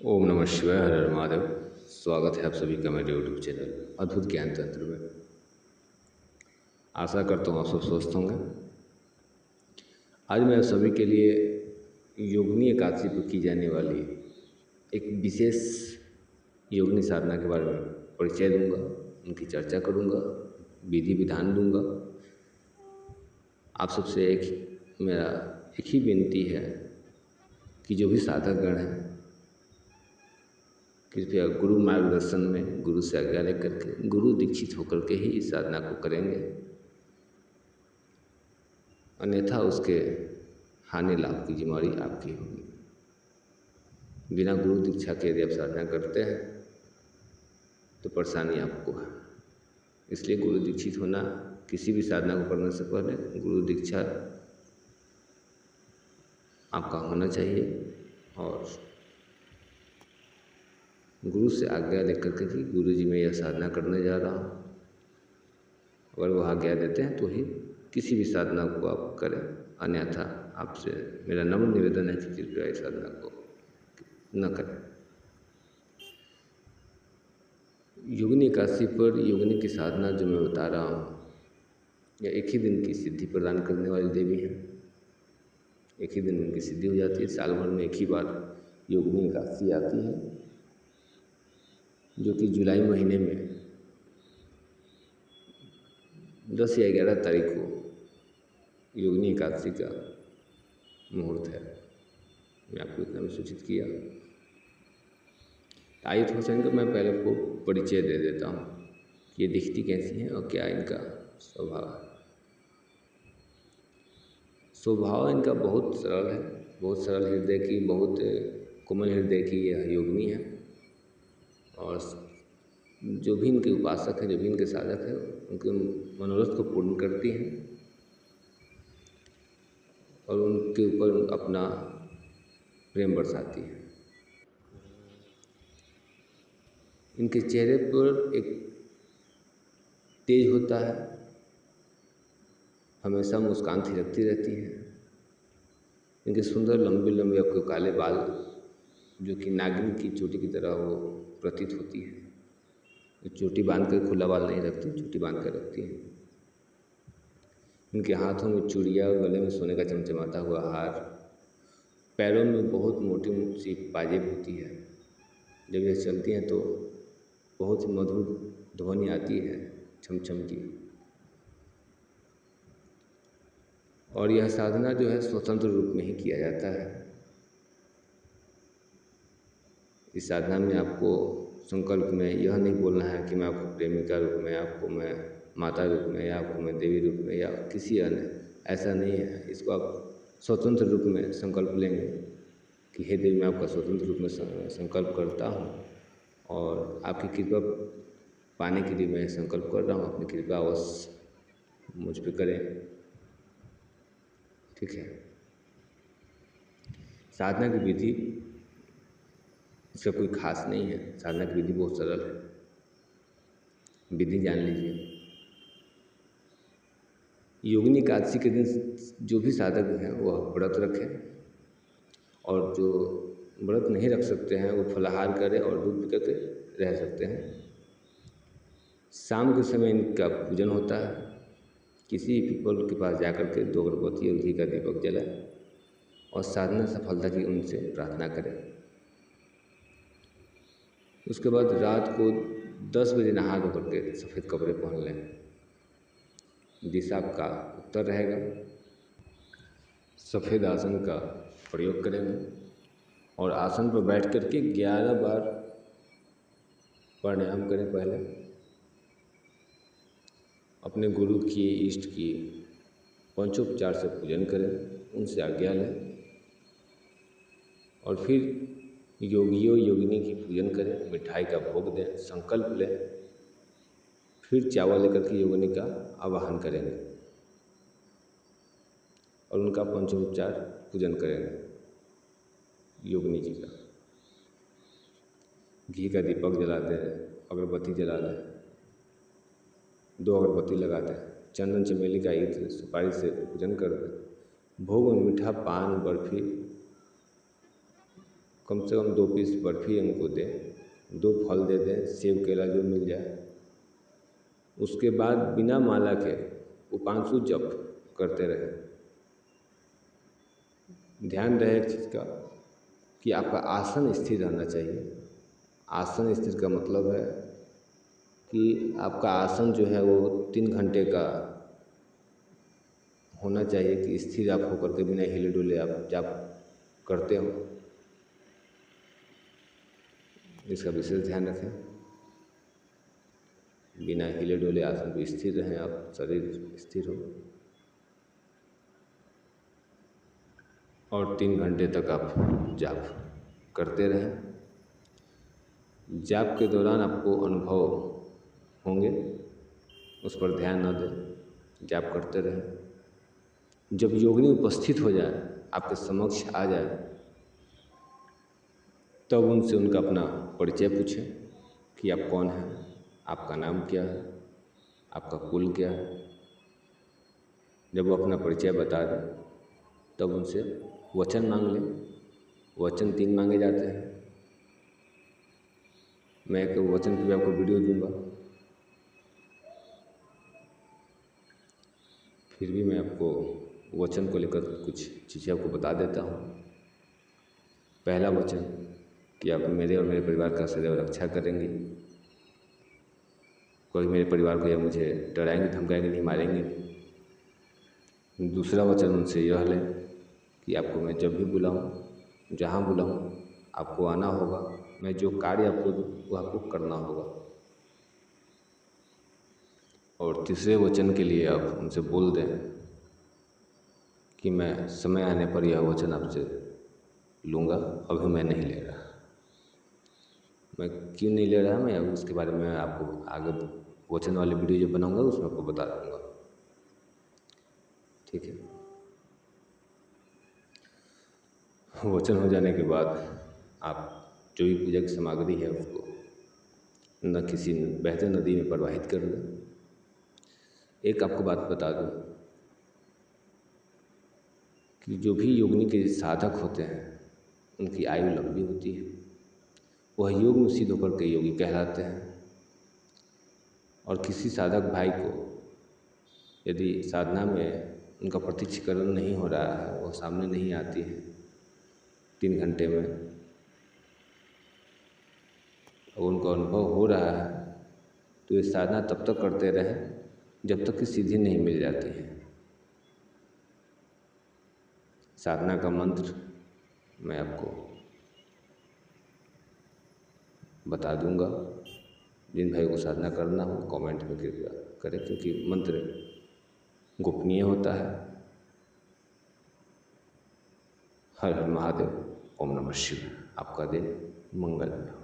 ओम नमः शिवाय, हर हर महादेव। स्वागत है आप सभी का मेरे यूट्यूब चैनल अद्भुत ज्ञान तंत्र में। आशा करता हूँ आप सब स्वस्थ होंगे। आज मैं आप सभी के लिए योगिनी एकादशी पर की जाने वाली एक विशेष योगिनी साधना के बारे में परिचय दूंगा, उनकी चर्चा करूंगा, विधि विधान दूंगा। आप सबसे मेरा एक ही विनती है कि जो भी साधकगण हैं कृपया गुरु मार्गदर्शन में गुरु से आज्ञा लेकर के गुरु दीक्षित होकर के ही इस साधना को करेंगे, अन्यथा उसके हानि लाभ की जिम्मेदारी आपकी होगी। बिना गुरु दीक्षा के यदि आप साधना करते हैं तो परेशानी आपको है। इसलिए गुरु दीक्षित होना, किसी भी साधना को करने से पहले गुरु दीक्षा आपका होना चाहिए और गुरु से आज्ञा लेकर के कि गुरु जी मैं यह साधना करने जा रहा हूँ, अगर वो आज्ञा देते हैं तो ही किसी भी साधना को आप करें, अन्यथा आपसे मेरा नम्र निवेदन है कि कृपया इस साधना को न करें। योगिनी एकादशी पर योगिनी की साधना जो मैं बता रहा हूँ, यह एक ही दिन की सिद्धि प्रदान करने वाली देवी है। एक ही दिन उनकी सिद्धि हो जाती है। साल भर में एक ही बार योगिनी एकादशी आती है, जो कि जुलाई महीने में 10 या 11 तारीख को योगिनी एकादशी का मुहूर्त है। मैं आपको इतना भी सूचित किया। आइए थोड़ा सा इनका मैं पहले आपको परिचय दे देता हूँ कि ये दिखती कैसी हैं और क्या इनका स्वभाव है। स्वभाव इनका बहुत सरल है, बहुत सरल हृदय की, बहुत कोमल हृदय की यह योगिनी है। और जो भी इनके उपासक हैं, जो भी इनके साधक हैं, उनके मनोरथ को पूर्ण करती हैं और उनके ऊपर अपना प्रेम बरसाती है। इनके चेहरे पर एक तेज होता है, हमेशा मुस्कान थिरकती रहती है। इनके सुंदर लंबे लंबे आपके काले बाल, जो कि नागिन की चोटी की तरह वो प्रतीत होती है। चोटी बांध कर खुला बाल नहीं रखती, चोटी बांध कर रखती है। इनके हाथों में चूड़ियाँ, गले में सोने का चमचमाता हुआ हार, पैरों में बहुत मोटी सी पाजेब होती है। जब यह चलती हैं तो बहुत ही मधुर ध्वनि आती है, छम छम की। और यह साधना जो है स्वतंत्र रूप में ही किया जाता है। इस साधना में आपको संकल्प में यह नहीं बोलना है कि मैं आपको प्रेमिका रूप में, आपको मैं माता रूप में, या आपको मैं देवी रूप में, या किसी अन्य, ऐसा नहीं है। इसको आप स्वतंत्र रूप में संकल्प लेंगे कि हे देवी, मैं आपका स्वतंत्र रूप में संकल्प करता हूँ और आपकी कृपा पाने के लिए मैं संकल्प कर रहा हूँ। अपनी कृपा अवश्य मुझ पर करें, ठीक है। साधना की विधि, इसका कोई खास नहीं है। साधना की विधि बहुत सरल है, विधि जान लीजिए। योगिनी एकादशी के दिन जो भी साधक हैं वह व्रत रखें, और जो व्रत नहीं रख सकते हैं वो फलाहार करें और दूध पी करके रह सकते हैं। शाम के समय इनका पूजन होता है। किसी पीपल के पास जाकर के 2 अगरबत्ती और घी का दीपक जलाएं और साधना सफलता की उनसे प्रार्थना करें। उसके बाद रात को 10 बजे नहा धो करके सफ़ेद कपड़े पहन लें। दिशा आपका उत्तर रहेगा। सफ़ेद आसन का प्रयोग करेंगे और आसन पर बैठ कर के 11 बार प्राणायाम करें। पहले अपने गुरु की, इष्ट की पंचोपचार से पूजन करें, उनसे आज्ञा लें और फिर योगियों योगिनी की पूजन करें, मिठाई का भोग दें, संकल्प लें। फिर चावल लेकर के योगिनी का आवाहन करेंगे और उनका पंचोपचार पूजन करेंगे योगिनी जी का। घी का दीपक जला दें, अगरबत्ती जला दें, 2 अगरबत्ती लगा दें, चंदन चमेली का इत्र सुपारी से पूजन कर दें। भोग में मीठा, पान, बर्फी, कम से कम 2 पीस बर्फ़ी हमको दें, 2 फल दे दें, सेब केला जो मिल जाए। उसके बाद बिना माला के उपांशु जप करते रहें। ध्यान रहे एक चीज़ का कि आपका आसन स्थिर रहना चाहिए। आसन स्थिर का मतलब है कि आपका आसन जो है वो 3 घंटे का होना चाहिए कि स्थिर आप होकर के बिना हिले डुले आप जाप करते हो। इसका विशेष ध्यान रखें। बिना हिले डुले आसन पे स्थिर रहें, आप शरीर स्थिर हो और 3 घंटे तक आप जाप करते रहें। जाप के दौरान आपको अनुभव होंगे, उस पर ध्यान न दें, जाप करते रहें। जब योगिनी उपस्थित हो जाए, आपके समक्ष आ जाए, तब उनसे उनका अपना परिचय पूछें कि आप कौन हैं, आपका नाम क्या है, आपका कुल क्या है। जब वो अपना परिचय बता दें, तब उनसे वचन मांग लें। वचन 3 मांगे जाते हैं। मैं एक वचन की भी आपको वीडियो दूंगा। फिर भी मैं आपको वचन को लेकर कुछ चीज़ें आपको बता देता हूँ। पहला वचन कि आप मेरे और मेरे परिवार का सदैव रक्षा करेंगी। कोई मेरे परिवार को या मुझे डराएंगे, धमकाएंगे नहीं, मारेंगे नहीं। दूसरा वचन उनसे यह लें कि आपको मैं जब भी बुलाऊं, जहाँ बुलाऊं, आपको आना होगा। मैं जो कार्य आपको दूँ वो आपको करना होगा। और तीसरे वचन के लिए आप उनसे बोल दें कि मैं समय आने पर यह वचन आपसे लूँगा, अभी मैं नहीं ले रहा। मैं क्यों नहीं ले रहा, मैं उसके बारे में आपको आगे वचन वाली वीडियो जो बनाऊँगा उसमें आपको बता दूँगा। ठीक है। वचन हो जाने के बाद आप जो भी पूजा की सामग्री है उसको न किसी बहते नदी में प्रवाहित कर दें। एक आपको बात बता दूं कि जो भी योगिनी के साधक होते हैं उनकी आयु लंबी होती है। वह योग में सिद्ध होकर के योगी कहलाते हैं। और किसी साधक भाई को यदि साधना में उनका प्रत्यक्षीकरण नहीं हो रहा है, वह सामने नहीं आती है 3 घंटे में, और उनको अनुभव हो रहा है, तो ये साधना तब तक करते रहें जब तक कि सिद्धि नहीं मिल जाती है। साधना का मंत्र मैं आपको बता दूंगा। जिन भाई को साधना करना हो कमेंट में कृपया करें, क्योंकि मंत्र गोपनीय होता है। हर हर महादेव। ओम नमः शिवाय। आपका दिन मंगलमय हो।